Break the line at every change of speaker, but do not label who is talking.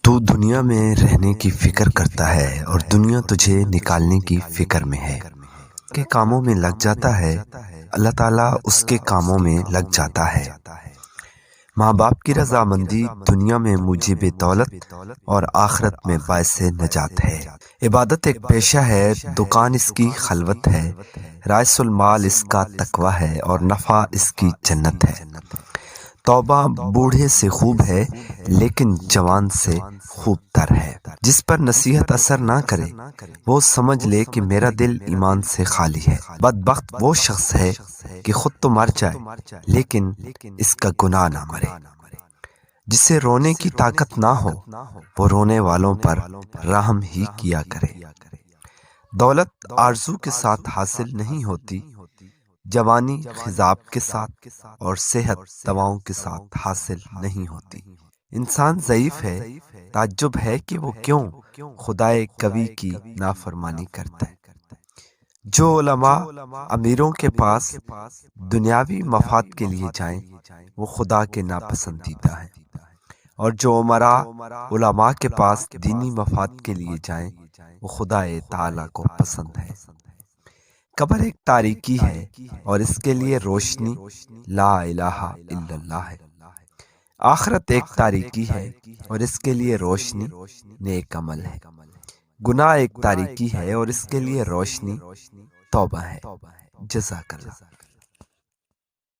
تو دنیا میں رہنے کی فکر کرتا ہے اور دنیا تجھے نکالنے کی فکر میں ہے کہ کاموں میں لگ جاتا ہے، اللہ تعالیٰ اس کے کاموں میں لگ جاتا ہے۔ ماں باپ کی رضامندی دنیا میں موجب دولت اور آخرت میں باعث نجات ہے۔ عبادت ایک پیشہ ہے، دکان اس کی خلوت ہے، رائس المال اس کا تقوی ہے اور نفع اس کی جنت ہے۔ توبہ بوڑھے سے خوب ہے لیکن جوان سے خوب تر ہے۔ جس پر نصیحت اثر نہ کرے وہ سمجھ لے کہ میرا دل ایمان سے خالی ہے۔ بدبخت وہ شخص ہے کہ خود تو مر جائے لیکن اس کا گناہ نہ مرے۔ جسے رونے کی طاقت نہ ہو وہ رونے والوں پر رحم ہی کیا کرے۔ دولت آرزو کے ساتھ حاصل نہیں ہوتی، جوانی خضاب کے ساتھ اور صحت دواؤں کے ساتھ حاصل نہیں ہوتی۔ انسان ضعیف ہے، تعجب ہے کہ وہ کیوں خدائے قوی کی نافرمانی کرتا ہے۔ جو علماء امیروں کے پاس دنیاوی مفاد کے لیے جائیں وہ خدا کے ناپسندیدہ ہیں، اور جو امراء علماء کے پاس دینی مفاد کے لیے جائیں وہ خدائے تعالیٰ کو پسند ہے۔ قبر ایک تاریکی ہے اور اس کے لیے روشنی لا الہ الا اللہ ہے۔ آخرت ایک تاریکی ہے اور اس کے لیے روشنی نیک عمل ہے۔ گناہ ایک تاریکی ہے اور اس کے لیے روشنی توبہ ہے۔ جزاک اللہ۔